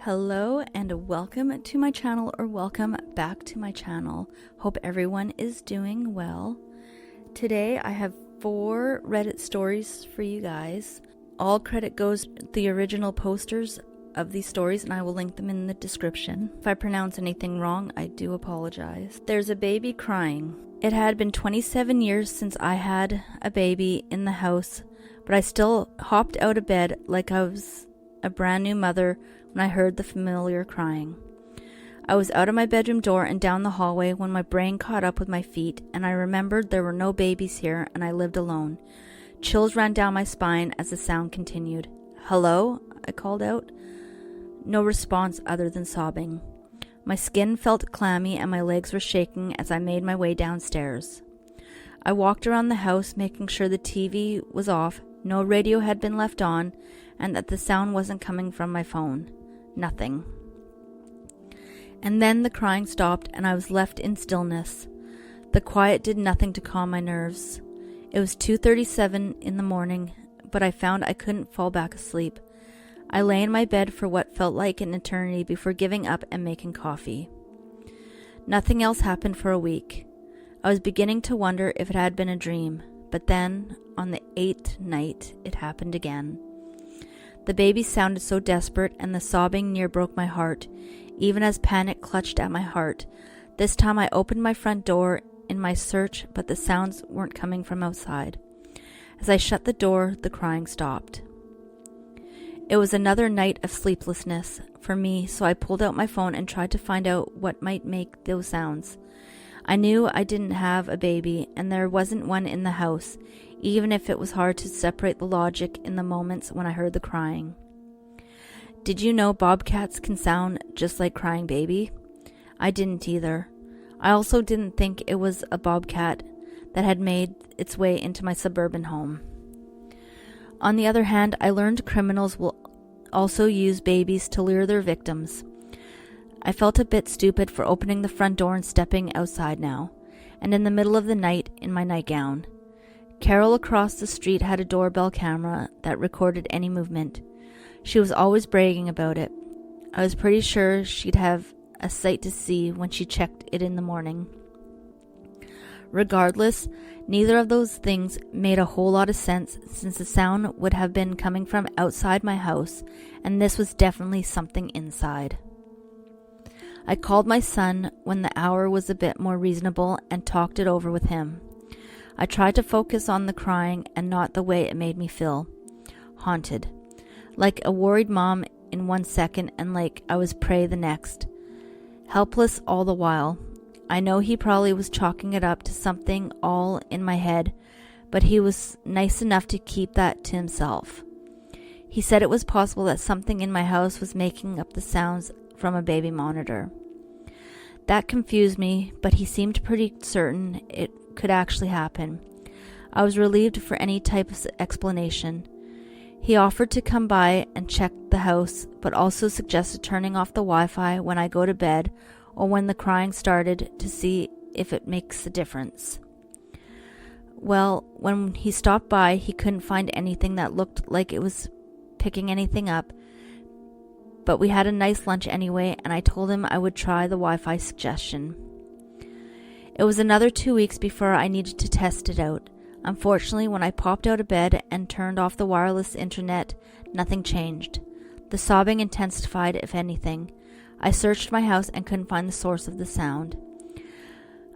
Hello and welcome to my channel, or welcome back to my channel. Hope everyone is doing well. Today I have 4 Reddit stories for you guys. All credit goes to the original posters of these stories, and I will link them in the description. If I pronounce anything wrong, I do apologize. There's a baby crying. It had been 27 years since I had a baby in the house, but I still hopped out of bed like I was a brand new mother when I heard the familiar crying. I was out of my bedroom door and down the hallway when my brain caught up with my feet, and I remembered there were no babies here and I lived alone. Chills ran down my spine as the sound continued. "Hello?" I called out. No response other than sobbing. My skin felt clammy and my legs were shaking as I made my way downstairs. I walked around the house, making sure the TV was off, no radio had been left on, and that the sound wasn't coming from my phone. Nothing. And then the crying stopped and I was left in stillness. The quiet did nothing to calm my nerves. It was 2:37 in the morning, but I found I couldn't fall back asleep. I lay in my bed for what felt like an eternity before giving up and making coffee. Nothing else happened for a week. I was beginning to wonder if it had been a dream, but then, on the 8th night, it happened again. The baby sounded so desperate, and the sobbing near broke my heart, even as panic clutched at my heart. This time I opened my front door in my search, but the sounds weren't coming from outside. As I shut the door, the crying stopped. It was another night of sleeplessness for me, so I pulled out my phone and tried to find out what might make those sounds. I knew I didn't have a baby, and there wasn't one in the house, even if it was hard to separate the logic in the moments when I heard the crying. Did you know bobcats can sound just like crying baby? I didn't either. I also didn't think it was a bobcat that had made its way into my suburban home. On the other hand, I learned criminals will also use babies to lure their victims. I felt a bit stupid for opening the front door and stepping outside now, and in the middle of the night in my nightgown. Carol across the street had a doorbell camera that recorded any movement. She was always bragging about it. I was pretty sure she'd have a sight to see when she checked it in the morning. Regardless, neither of those things made a whole lot of sense, since the sound would have been coming from outside my house, and this was definitely something inside. I called my son when the hour was a bit more reasonable and talked it over with him. I tried to focus on the crying and not the way it made me feel. Haunted. Like a worried mom in one second and like I was prey the next. Helpless all the while. I know he probably was chalking it up to something all in my head, but he was nice enough to keep that to himself. He said it was possible that something in my house was making up the sounds from a baby monitor. That confused me, but he seemed pretty certain it could actually happen. I was relieved for any type of explanation. He offered to come by and check the house, but also suggested turning off the Wi-Fi when I go to bed or when the crying started to see if it makes a difference. Well, when he stopped by, he couldn't find anything that looked like it was picking anything up, but we had a nice lunch anyway, and I told him I would try the Wi-Fi suggestion. It was another 2 weeks before I needed to test it out. Unfortunately, when I popped out of bed and turned off the wireless internet, nothing changed. The sobbing intensified, if anything. I searched my house and couldn't find the source of the sound.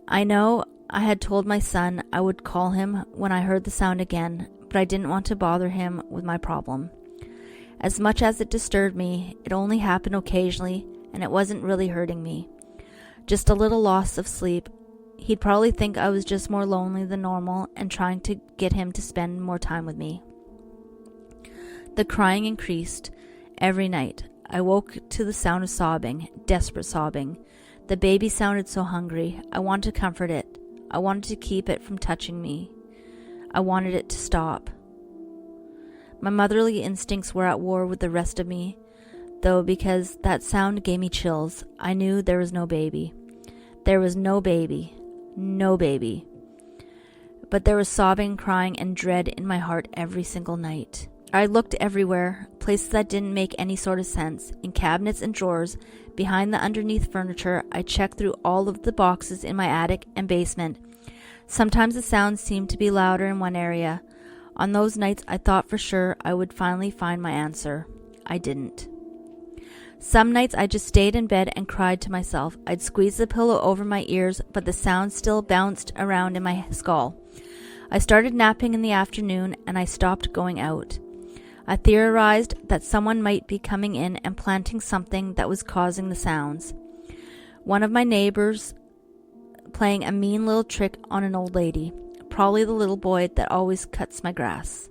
I know I had told my son I would call him when I heard the sound again, but I didn't want to bother him with my problem. As much as it disturbed me, it only happened occasionally, and it wasn't really hurting me. Just a little loss of sleep. He'd probably think I was just more lonely than normal and trying to get him to spend more time with me. The crying increased every night. I woke to the sound of sobbing, desperate sobbing. The baby sounded so hungry. I wanted to comfort it. I wanted to keep it from touching me. I wanted it to stop. My motherly instincts were at war with the rest of me, though, because that sound gave me chills. I knew there was no baby. There was no baby. No baby. But there was sobbing, crying, and dread in my heart every single night. I looked everywhere, places that didn't make any sort of sense. In cabinets and drawers, behind the underneath furniture, I checked through all of the boxes in my attic and basement. Sometimes the sounds seemed to be louder in one area. On those nights, I thought for sure I would finally find my answer. I didn't. Some nights I just stayed in bed and cried to myself. I'd squeeze the pillow over my ears, but the sounds still bounced around in my skull. I started napping in the afternoon, and I stopped going out. I theorized that someone might be coming in and planting something that was causing the sounds. One of my neighbors playing a mean little trick on an old lady, probably the little boy that always cuts my grass.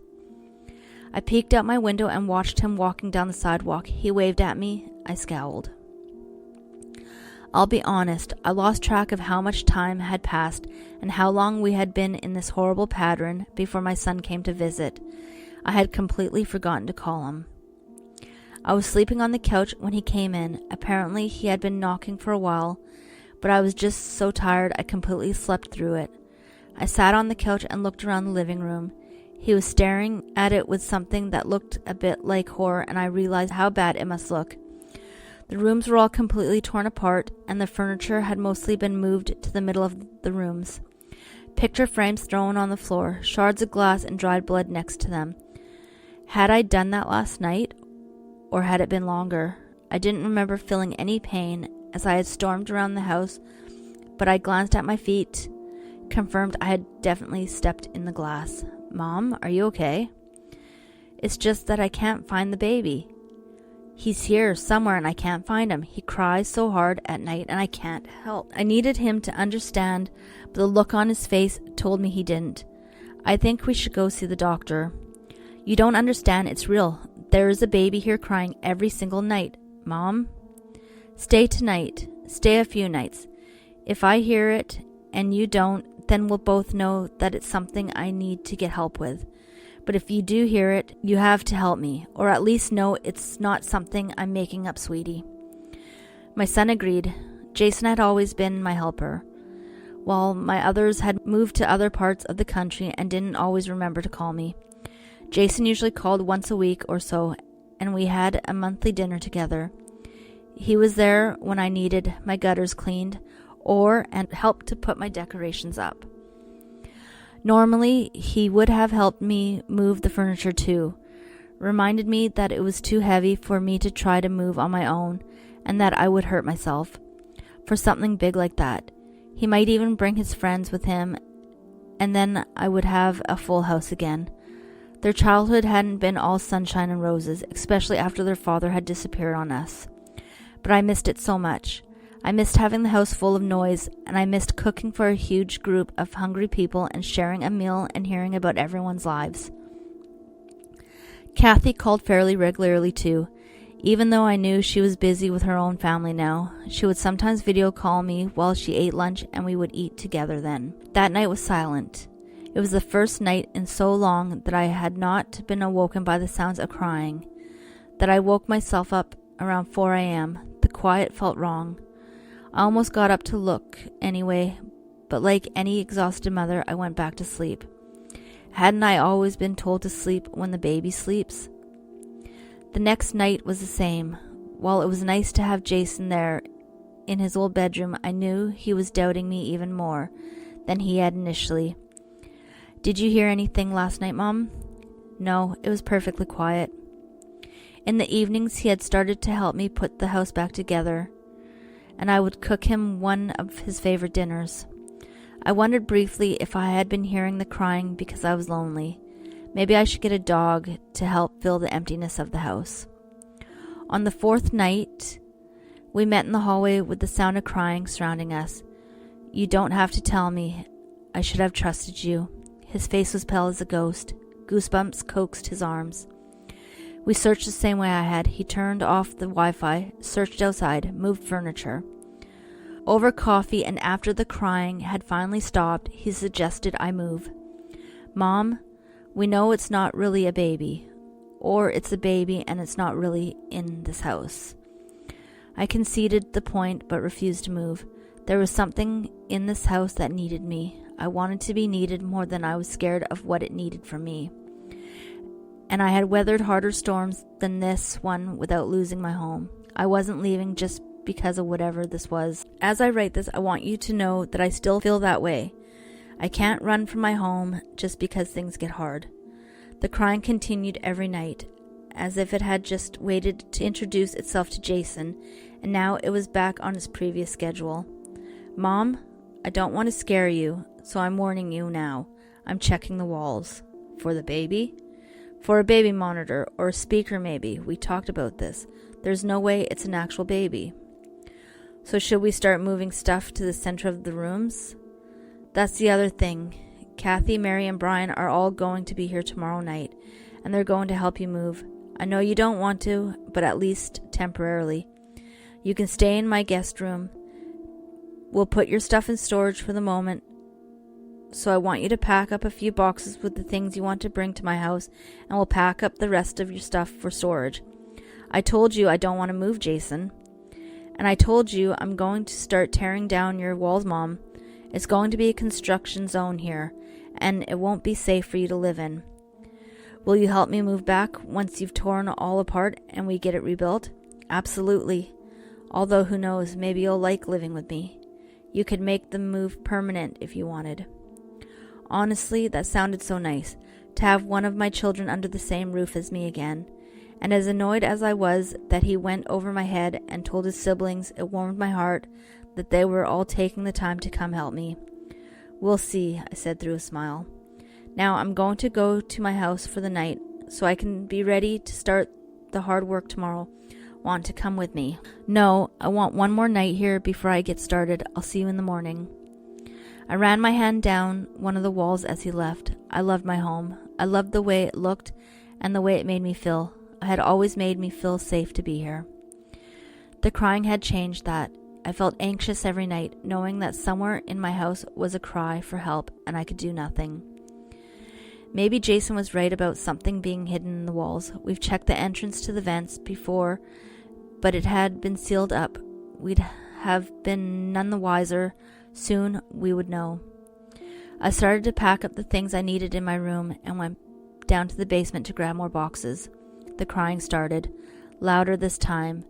I peeked out my window and watched him walking down the sidewalk. He waved at me. I scowled. I'll be honest, I lost track of how much time had passed and how long we had been in this horrible pattern before my son came to visit. I had completely forgotten to call him. I was sleeping on the couch when he came in. Apparently, he had been knocking for a while, but I was just so tired I completely slept through it. I sat on the couch and looked around the living room. He was staring at it with something that looked a bit like horror, and I realized how bad it must look. The rooms were all completely torn apart, and the furniture had mostly been moved to the middle of the rooms. Picture frames thrown on the floor, shards of glass and dried blood next to them. Had I done that last night, or had it been longer? I didn't remember feeling any pain as I had stormed around the house, but I glanced at my feet, confirmed I had definitely stepped in the glass. Mom, are you okay? It's just that I can't find the baby. He's here somewhere and I can't find him. He cries so hard at night and I can't help. I needed him to understand, but the look on his face told me he didn't. I think we should go see the doctor. You don't understand, it's real. There is a baby here crying every single night. Mom? Stay tonight. Stay a few nights. If I hear it and you don't, then we'll both know that it's something I need to get help with. But if you do hear it, you have to help me, or at least know it's not something I'm making up, sweetie. My son agreed. Jason had always been my helper, while my others had moved to other parts of the country and didn't always remember to call me. Jason usually called once a week or so, and we had a monthly dinner together. He was there when I needed my gutters cleaned, and helped to put my decorations up. Normally, he would have helped me move the furniture too, reminded me that it was too heavy for me to try to move on my own, and that I would hurt myself for something big like that. He might even bring his friends with him, and then I would have a full house again. Their childhood hadn't been all sunshine and roses, especially after their father had disappeared on us. But I missed it so much. I missed having the house full of noise, and I missed cooking for a huge group of hungry people and sharing a meal and hearing about everyone's lives. Kathy called fairly regularly too. Even though I knew she was busy with her own family now, she would sometimes video call me while she ate lunch and we would eat together then. That night was silent. It was the first night in so long that I had not been awoken by the sounds of crying, that I woke myself up around 4 a.m. The quiet felt wrong. I almost got up to look anyway, but like any exhausted mother, I went back to sleep. Hadn't I always been told to sleep when the baby sleeps? The next night was the same. While it was nice to have Jason there in his old bedroom, I knew he was doubting me even more than he had initially. Did you hear anything last night, Mom? No, it was perfectly quiet. In the evenings, he had started to help me put the house back together, and I would cook him one of his favorite dinners. I wondered briefly if I had been hearing the crying because I was lonely. Maybe I should get a dog to help fill the emptiness of the house. On the fourth night, we met in the hallway with the sound of crying surrounding us. You don't have to tell me. I should have trusted you. His face was pale as a ghost. Goosebumps coaxed his arms. We searched the same way I had. He turned off the Wi-Fi, searched outside, moved furniture. Over coffee and after the crying had finally stopped, he suggested I move. Mom, we know it's not really a baby, or it's a baby and it's not really in this house. I conceded the point but refused to move. There was something in this house that needed me. I wanted to be needed more than I was scared of what it needed from me. and I had weathered harder storms than this one without losing my home. I wasn't leaving just because of whatever this was. As I write this, I want you to know that I still feel that way. I can't run from my home just because things get hard. The crying continued every night, as if it had just waited to introduce itself to Jason, and now it was back on its previous schedule. Mom, I don't want to scare you, so I'm warning you now. I'm checking the walls. For the baby? For a baby monitor or a speaker maybe. We talked about this. There's no way it's an actual baby. So should we start moving stuff to the center of the rooms? That's the other thing. Kathy, Mary, and Brian are all going to be here tomorrow night, and they're going to help you move. I know you don't want to, but at least temporarily. You can stay in my guest room. We'll put your stuff in storage for the moment, so I want you to pack up a few boxes with the things you want to bring to my house, and we'll pack up the rest of your stuff for storage. I told you I don't want to move, Jason. And I told you I'm going to start tearing down your walls, Mom. It's going to be a construction zone here, and it won't be safe for you to live in. Will you help me move back once you've torn all apart and we get it rebuilt? Absolutely. Although who knows, maybe you'll like living with me. You could make the move permanent if you wanted. Honestly, that sounded so nice, to have one of my children under the same roof as me again. And as annoyed as I was that he went over my head and told his siblings, it warmed my heart that they were all taking the time to come help me. We'll see, I said through a smile. Now I'm going to go to my house for the night so I can be ready to start the hard work tomorrow. Want to come with me? No, I want one more night here before I get started. I'll see you in the morning. I ran my hand down one of the walls as he left. I loved my home. I loved the way it looked and the way it made me feel. It had always made me feel safe to be here. The crying had changed that. I felt anxious every night, knowing that somewhere in my house was a cry for help and I could do nothing. Maybe Jason was right about something being hidden in the walls. We've checked the entrance to the vents before, but it had been sealed up. We'd have been none the wiser. Soon we would know. I started to pack up the things I needed in my room and went down to the basement to grab more boxes. The crying started, louder this time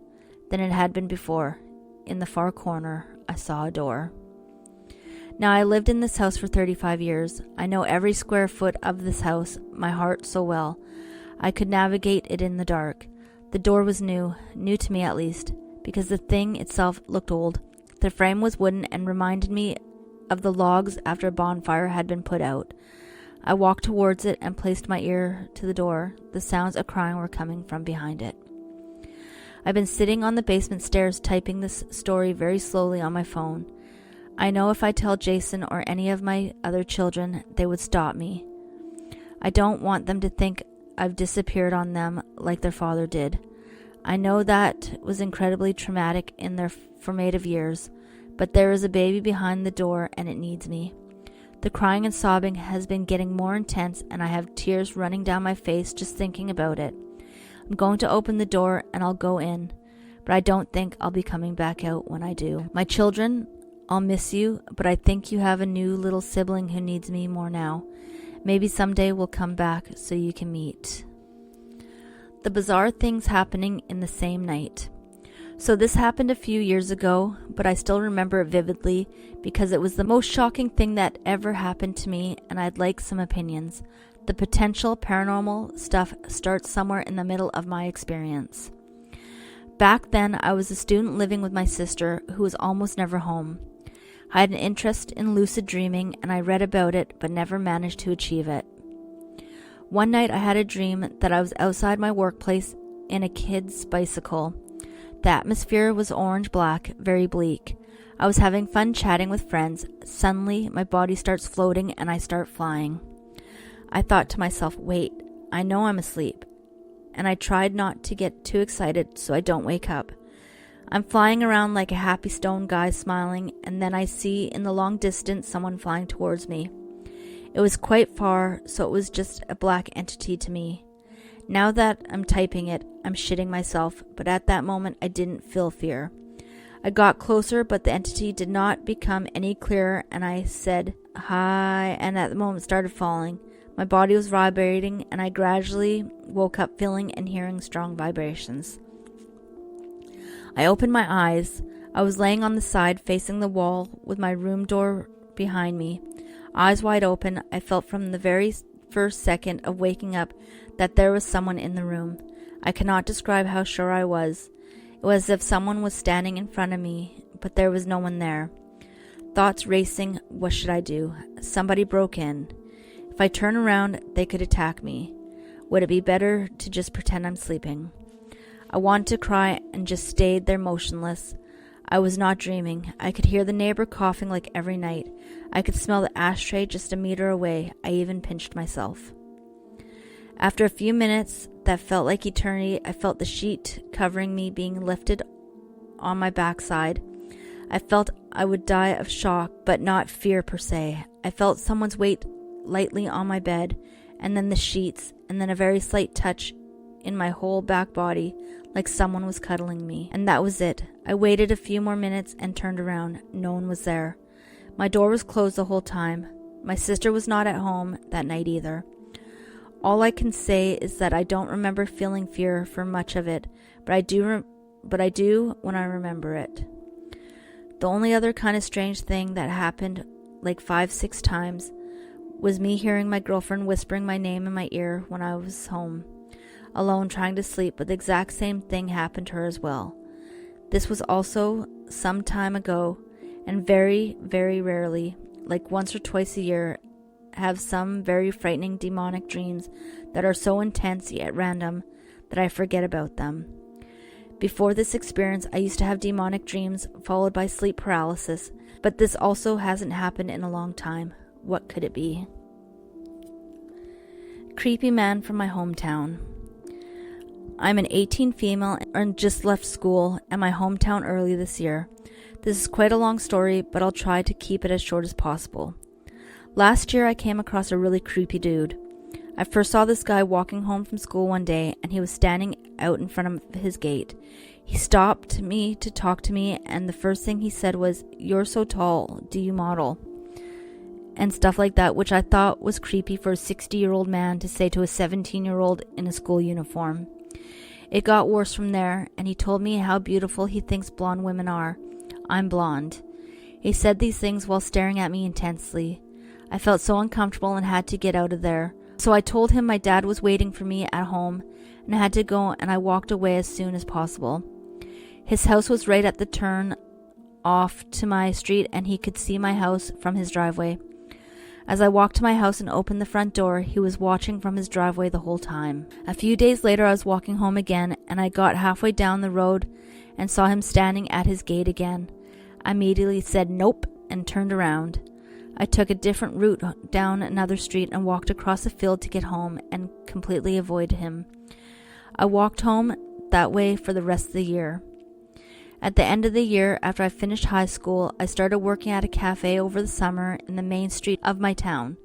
than it had been before. In the far corner, I saw a door. Now, I lived in this house for 35 years. I know every square foot of this house, my heart so well. I could navigate it in the dark. The door was new to me at least, because the thing itself looked old. The frame was wooden and reminded me of the logs after a bonfire had been put out. I walked towards it and placed my ear to the door. The sounds of crying were coming from behind it. I've been sitting on the basement stairs typing this story very slowly on my phone. I know if I tell Jason or any of my other children, they would stop me. I don't want them to think I've disappeared on them like their father did. I know that was incredibly traumatic in their formative years, but there is a baby behind the door and it needs me. The crying and sobbing has been getting more intense and I have tears running down my face just thinking about it. I'm going to open the door and I'll go in, but I don't think I'll be coming back out when I do. My children, I'll miss you, but I think you have a new little sibling who needs me more now. Maybe someday we'll come back so you can meet. The bizarre things happening in the same night. So this happened a few years ago, but I still remember it vividly because it was the most shocking thing that ever happened to me, and I'd like some opinions. The potential paranormal stuff starts somewhere in the middle of my experience. Back then, I was a student living with my sister who was almost never home. I had an interest in lucid dreaming and I read about it but never managed to achieve it. One night I had a dream that I was outside my workplace in a kid's bicycle. The atmosphere was orange-black, very bleak. I was having fun chatting with friends. Suddenly, my body starts floating and I start flying. I thought to myself, wait, I know I'm asleep. And I tried not to get too excited so I don't wake up. I'm flying around like a happy stone guy smiling, and then I see in the long distance someone flying towards me. It was quite far, so it was just a black entity to me. Now that I'm typing it, I'm shitting myself, but at that moment I didn't feel fear. I got closer, but the entity did not become any clearer, and I said, hi, and at the moment started falling. My body was vibrating, and I gradually woke up feeling and hearing strong vibrations. I opened my eyes. I was laying on the side facing the wall with my room door behind me. Eyes wide open, I felt from the very first second of waking up that there was someone in the room. I cannot describe how sure I was. It was as if someone was standing in front of me, but there was no one there. Thoughts racing, what should I do? Somebody broke in. If I turn around, they could attack me. Would it be better to just pretend I'm sleeping? I wanted to cry and just stayed there motionless. I was not dreaming. I could hear the neighbor coughing like every night. I could smell the ashtray just a meter away. I even pinched myself. After a few minutes that felt like eternity, I felt the sheet covering me being lifted on my backside. I felt I would die of shock, but not fear per se. I felt someone's weight lightly on my bed, and then the sheets, and then a very slight touch in my whole back body, like someone was cuddling me. And that was it. I waited a few more minutes and turned around. No one was there. My door was closed the whole time. My sister was not at home that night either. All I can say is that I don't remember feeling fear for much of it, but I do when I remember it. The only other kind of strange thing that happened like 5-6 times was me hearing my girlfriend whispering my name in my ear when I was home, alone trying to sleep, but the exact same thing happened to her as well. This was also some time ago, and very, very rarely, like once or twice a year, have some very frightening demonic dreams that are so intense yet random that I forget about them. Before this experience, I used to have demonic dreams followed by sleep paralysis, but this also hasn't happened in a long time. What could it be? Creepy man from my hometown. I'm an 18 female and just left school and my hometown early this year. This is quite a long story, but I'll try to keep it as short as possible. Last year I came across a really creepy dude. I first saw this guy walking home from school one day, and he was standing out in front of his gate. He stopped me to talk to me, and the first thing he said was, "You're so tall, do you model?" And stuff like that, which I thought was creepy for a 60-year-old man to say to a 17-year-old in a school uniform. It got worse from there, and he told me how beautiful he thinks blonde women are. I'm blonde. He said these things while staring at me intensely. I felt so uncomfortable and had to get out of there. So I told him my dad was waiting for me at home and I had to go, and I walked away as soon as possible. His house was right at the turn off to my street, and he could see my house from his driveway. As I walked to my house and opened the front door, he was watching from his driveway the whole time. A few days later, I was walking home again, and I got halfway down the road and saw him standing at his gate again. I immediately said nope and turned around. I took a different route down another street and walked across a field to get home and completely avoided him. I walked home that way for the rest of the year. At the end of the year, after I finished high school, I started working at a cafe over the summer in the main street of my town.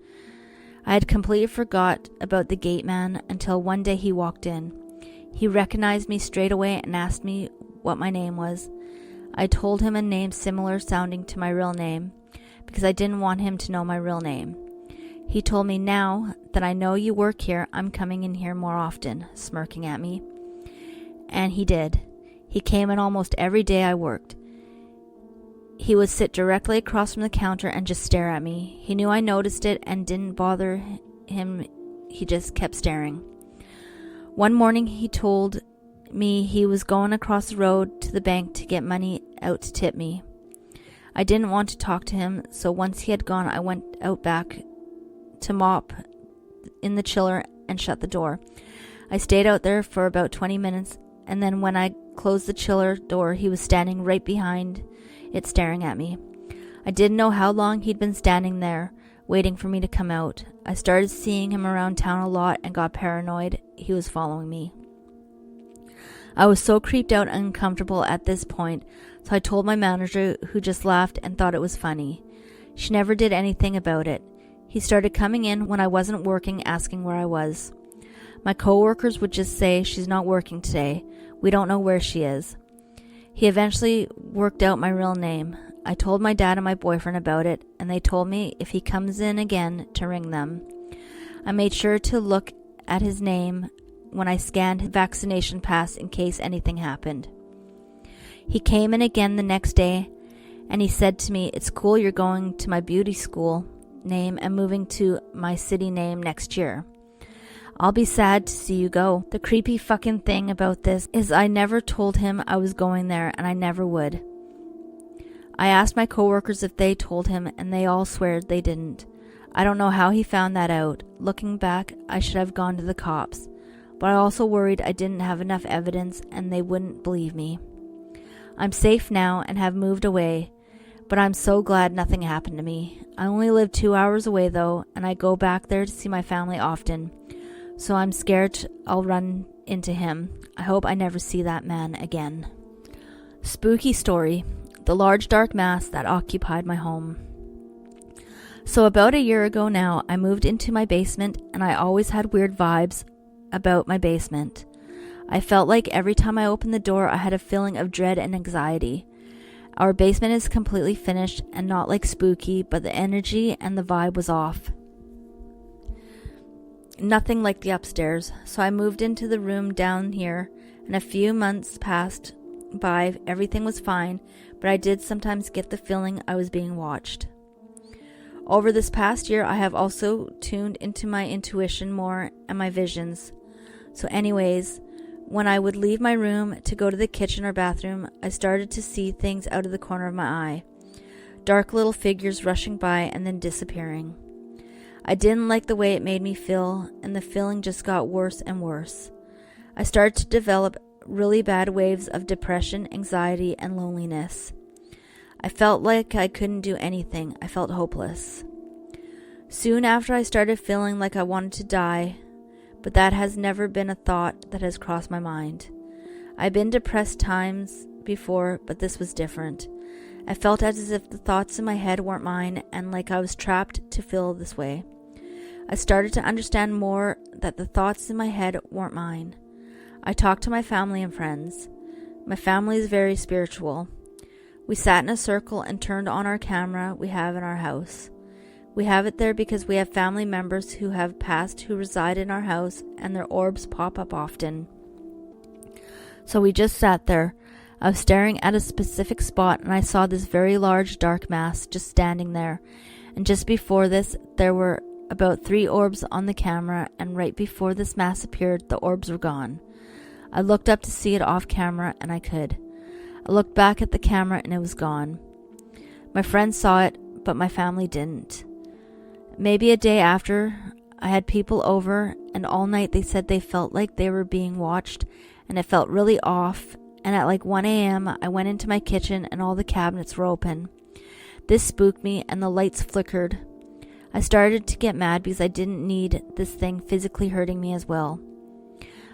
I had completely forgot about the gate man until one day he walked in. He recognized me straight away and asked me what my name was. I told him a name similar sounding to my real name, because I didn't want him to know my real name. He told me, "Now that I know you work here, I'm coming in here more often," smirking at me. And he did. He came in almost every day I worked. He would sit directly across from the counter and just stare at me. He knew I noticed it and didn't bother him. He just kept staring. One morning he told me he was going across the road to the bank to get money out to tip me. I didn't want to talk to him, so once he had gone, I went out back to mop in the chiller and shut the door. I stayed out there for about 20 minutes, and then when I closed the chiller door, he was standing right behind it staring at me. I didn't know how long he'd been standing there, waiting for me to come out. I started seeing him around town a lot and got paranoid he was following me. I was so creeped out and uncomfortable at this point, so I told my manager, who just laughed and thought it was funny. She never did anything about it. He started coming in when I wasn't working, asking where I was. My coworkers would just say, "She's not working today. We don't know where she is." He eventually worked out my real name. I told my dad and my boyfriend about it, and they told me if he comes in again to ring them. I made sure to look at his name when I scanned his vaccination pass in case anything happened. He came in again the next day, and he said to me, "It's cool you're going to my beauty school name and moving to my city name next year. I'll be sad to see you go." The creepy fucking thing about this is I never told him I was going there, and I never would. I asked my coworkers if they told him, and they all swear they didn't. I don't know how he found that out. Looking back, I should have gone to the cops, but I also worried I didn't have enough evidence and they wouldn't believe me. I'm safe now and have moved away, but I'm so glad nothing happened to me. I only live 2 hours away though, and I go back there to see my family often, so I'm scared I'll run into him. I hope I never see that man again. Spooky story: the large dark mass that occupied my home. So about a year ago now, I moved into my basement, and I always had weird vibes about my basement. I felt like every time I opened the door, I had a feeling of dread and anxiety. Our basement is completely finished and not like spooky, but the energy and the vibe was off. Nothing like the upstairs, so I moved into the room down here, and a few months passed by. Everything was fine, but I did sometimes get the feeling I was being watched. Over this past year, I have also tuned into my intuition more and my visions. So anyways, when I would leave my room to go to the kitchen or bathroom, I started to see things out of the corner of my eye. Dark little figures rushing by and then disappearing. I didn't like the way it made me feel, and the feeling just got worse and worse. I started to develop really bad waves of depression, anxiety, and loneliness. I felt like I couldn't do anything. I felt hopeless. Soon after, I started feeling like I wanted to die, but that has never been a thought that has crossed my mind. I've been depressed times before, but this was different. I felt as if the thoughts in my head weren't mine, and like I was trapped to feel this way. I started to understand more that the thoughts in my head weren't mine. I talked to my family and friends. My family is very spiritual. We sat in a circle and turned on our camera we have in our house. We have it there because we have family members who have passed who reside in our house, and their orbs pop up often. So we just sat there. I was staring at a specific spot, and I saw this very large dark mass just standing there. And just before this, there were about 3 orbs on the camera, and right before this mass appeared, the orbs were gone. I looked up to see it off camera, and I could. I looked back at the camera and it was gone. My friends saw it, but my family didn't. Maybe a day after, I had people over, and all night they said they felt like they were being watched, and it felt really off, and at like 1 a.m. I went into my kitchen and all the cabinets were open. This spooked me and the lights flickered. I started to get mad because I didn't need this thing physically hurting me as well.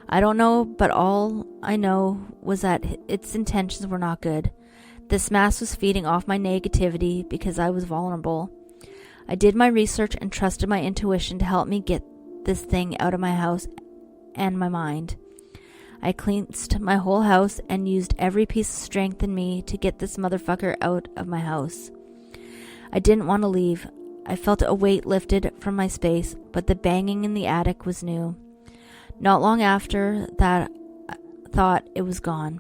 I don't know, but all I know was that its intentions were not good. This mass was feeding off my negativity because I was vulnerable. I did my research and trusted my intuition to help me get this thing out of my house and my mind. I cleansed my whole house and used every piece of strength in me to get this motherfucker out of my house. I didn't want to leave. I felt a weight lifted from my space, but the banging in the attic was new. Not long after that, I thought it was gone.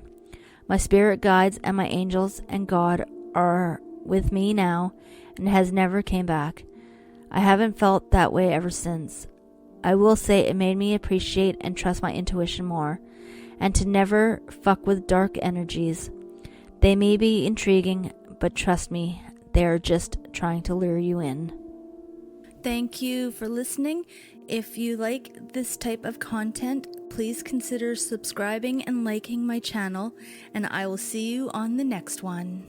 My spirit guides and my angels and God are with me now, and has never came back. I haven't felt that way ever since. I will say it made me appreciate and trust my intuition more, and to never fuck with dark energies. They may be intriguing, but trust me, they are just trying to lure you in. Thank you for listening. If you like this type of content, please consider subscribing and liking my channel, and I will see you on the next one.